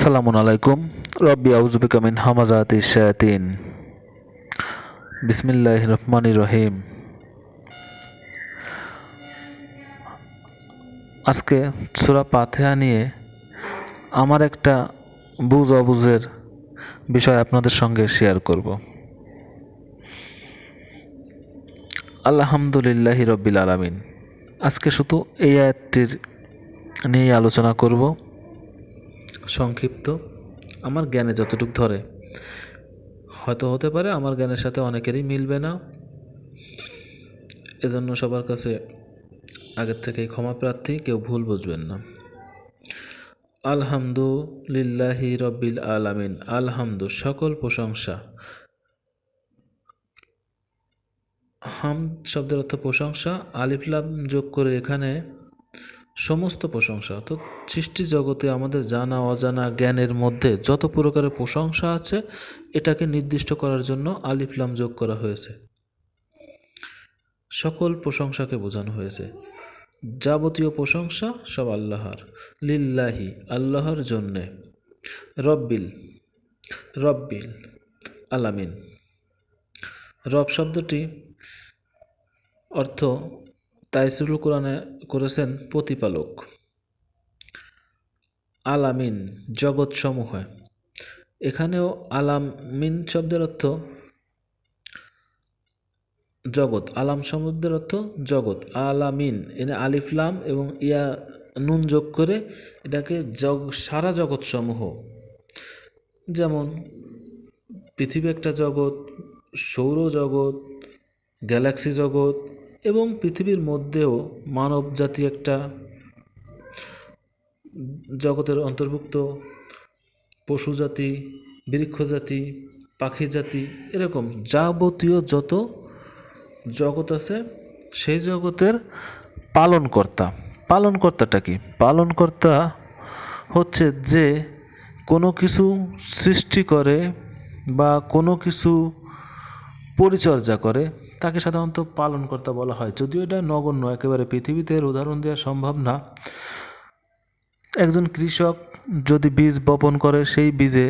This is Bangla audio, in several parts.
আসসালামু আলাইকুম। রব্বি আউযু বিকা মিন হামাযাতিশ শায়াতিন। বিসমিল্লাহির রহমানির রহিম। আজকে সূরা ফাতিহা নিয়ে আমার একটা বুঝ অবুঝের বিষয় আপনাদের সঙ্গে শেয়ার করব। আলহামদুলিল্লাহি রব্বিল আলামিন। আজকে শুধু এই আয়াতটির নিয়ে আলোচনা করব। সংক্ষিপ্ত আমার জ্ঞানে যতটুকু ধরে, হয়তো হতে পারে আমার জ্ঞানের সাথে অনেকেরই মিলবে না, এজন্য সবার কাছে আগের থেকেই ক্ষমা প্রার্থী, কেউ ভুল বুঝবেন না। আলহামদুলিল্লাহি রব্বিল আলামিন। আলহামদু সকল প্রশংসা। হামদ শব্দের অর্থ প্রশংসা, আলিফ লাম যোগ করে এখানে সমস্ত প্রশংসা। তো সৃষ্টি জগতে আমাদের জানা অজানা জ্ঞানের মধ্যে যত প্রকারের প্রশংসা আছে, এটাকে নির্দিষ্ট করার জন্য আলিফ লাম যোগ করা হয়েছে। সকল প্রশংসাকে বোঝানো হয়েছে। যাবতীয় প্রশংসা সব আল্লাহর। লিল্লাহি আল্লাহর জন্যে। রব্বিল রব্বিল আলামিন। রব শব্দটি অর্থ তাইসিরুল কোরআনে করেছেন প্রতিপালক। আলামিন জগৎ সমূহ। এখানেও আলামিন শব্দের অর্থ জগৎ। আলাম শব্দের অর্থ জগৎ। আলামিন এনে আলিফ লাম এবং ইয়া নুন যোগ করে এটাকে সারা জগৎ সমূহ, যেমন পৃথিবী একটা জগৎ, সৌরজগৎ, গ্যালাক্সি জগৎ এবং পৃথিবীর মধ্যেও মানব জাতি একটা জগতের অন্তর্ভুক্ত, পশু জাতি, বৃক্ষ জাতি, পাখি জাতি, এরকম যাবতীয় যত জগৎ আছে সেই জগতের পালনকর্তা। পালনকর্তাটা কি? পালনকর্তা হচ্ছে যে কোনো কিছু সৃষ্টি করে বা কোনো কিছু পরিচর্যা করে, তাকে সাধারণত পালনকর্তা বলা হয়। যদিও এটা নগণ্য, একেবারে পৃথিবীতে এর উদাহরণ দেওয়া সম্ভব না। একজন কৃষক যদি বীজ বপন করে, সেই বীজে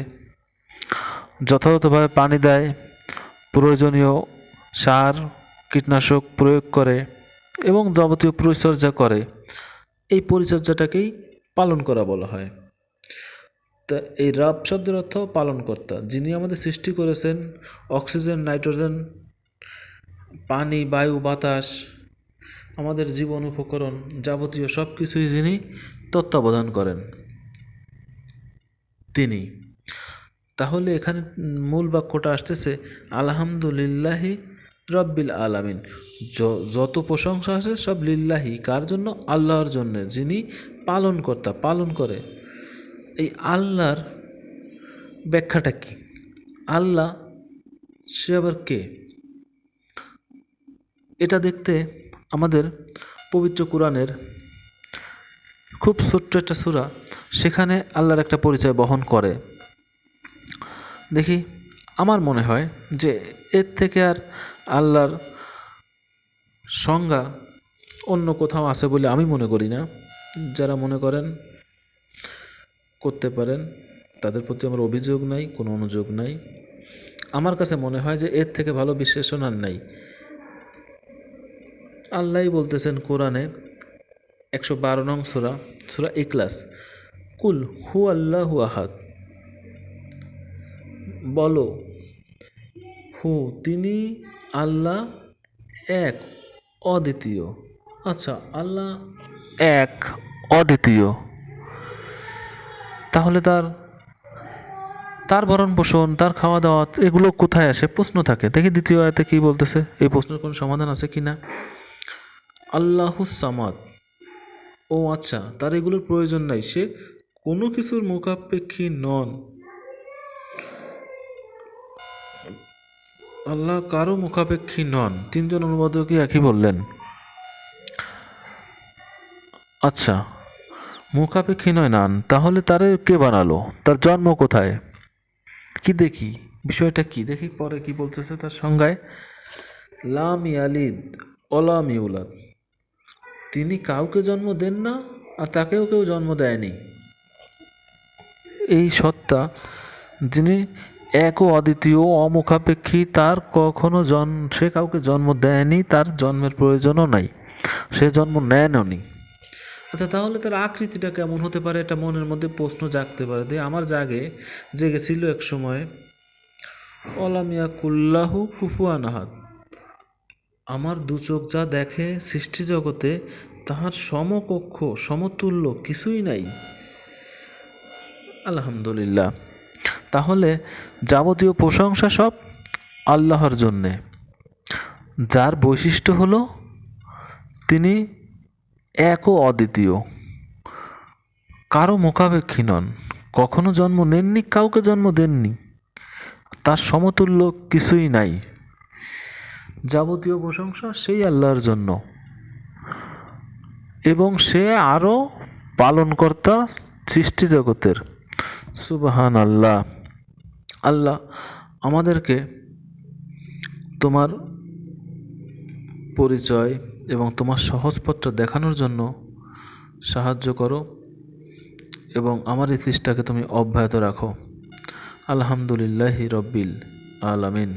যথাযথভাবে পানি দেয়, প্রয়োজনীয় সার কীটনাশক প্রয়োগ করে এবং যাবতীয় পরিচর্যা করে, এই পরিচর্যাটাকেই পালন করা বলা হয়। তা এই রব শব্দের অর্থ পালনকর্তা, যিনি আমাদের সৃষ্টি করেছেন। অক্সিজেন, নাইট্রোজেন, পানি, বায়ু, বাতাস, আমাদের জীবন উপকরণ যাবতীয় সব কিছুই যিনি তত্ত্বাবধান করেন, তিনি। তাহলে এখানে মূল বাক্যটা আসতেছে আলহামদুলিল্লাহি রব্বিল আলামিন। যত প্রশংসা আছে সব লিল্লাহি, কার জন্য? আল্লাহর জন্য, যিনি পালনকর্তা, পালন করে। এই আল্লাহর ব্যাখ্যাটা কি? আল্লাহ সে আবার কে? এটা দেখতে আমাদের পবিত্র কোরআনের খুব ছোট্ট একটা সূরা, সেখানে আল্লাহর একটা পরিচয় বহন করে। দেখি, আমার মনে হয় যে এর থেকে আর আল্লাহর সংজ্ঞা অন্য কোথাও আছে বলে আমি মনে করি না। যারা মনে করেন করতে পারেন, তাদের প্রতি আমার অভিযোগ নাই, কোনো অনুযোগ নাই। আমার কাছে মনে হয় যে এর থেকে ভালো বিশ্লেষণ আর নাই। আল্লাহই বলতেছেন কোরআনে 112 নং সূরা, সূরা ইখলাস, কুল হু আল্লাহু আহাদ। বলো, হু তিনি আল্লাহ এক, অদ্বিতীয়। আচ্ছা, আল্লাহ এক, অদ্বিতীয়, তাহলে তার তার ভরণ পোষণ, তার খাওয়া দাওয়া, এগুলো কোথায় আসে? প্রশ্ন থাকে। দেখি দ্বিতীয় আয়াতে কি বলতেছে, এই প্রশ্নের কোনো সমাধান আছে কি না। আল্লাহুস সামাদ। ও আচ্ছা, তার এগুলোর প্রয়োজন নাই, সে কোনো কিছুর মুখাপেক্ষী নন। আল্লাহ কারো মুখাপেক্ষী নন। তিনজন অনুবাদকই একই বললেন। আচ্ছা, মুখাপেক্ষী নয় নান, তাহলে তারে কে বানালো? তার জন্ম কোথায়? কি দেখি বিষয়টা কি দেখি, পরে কি বলতেছে তার সংজ্ঞায়। লাম ইয়ালিদ অলাম ইউলাদ। তিনি কাউকে জন্ম দেন না, আর তাকেও কেউ জন্ম দেয়নি। এই সত্তা যিনি এক ও অদ্বিতীয় অমুখাপেক্ষী, তার কখনো সে কাউকে জন্ম দেয়নি, তার জন্মের প্রয়োজনও নাই, সে জন্ম নেনও নি। আচ্ছা, তাহলে তার আকৃতিটা কেমন হতে পারে? এটা মনের মধ্যে প্রশ্ন জাগতে পারে। আমার জেগেছিল এক সময়, অলামিয়া কুল্লাহু কুফুয়ান আহাদ, আমার দু চোখ যা দেখে সৃষ্টি জগতে তাহার সমকক্ষ সমতুল্য কিছুই নাই। আলহামদুলিল্লাহ। তাহলে যাবতীয় প্রশংসা সব আল্লাহর জন্যে, যার বৈশিষ্ট্য হলো তিনি এক ও অদ্বিতীয়, কারো মুখাপেক্ষী নন, কখনো জন্ম নেননি, কাউকে জন্ম দেননি, তার সমতুল্য কিছুই নাই। যাবতীয় প্রশংসা সেই আল্লাহর জন্য, এবং সে আরও পালনকর্তা সৃষ্টি জগতের। সুবহান আল্লাহ। আল্লাহ আমাদেরকে তোমার পরিচয় এবং তোমার সহজপত্র দেখানোর জন্য সাহায্য করো, এবং আমার এই চেষ্টাকে তুমি অব্যাহত রাখো। আলহামদুলিল্লাহি রব্বিল আলামিন।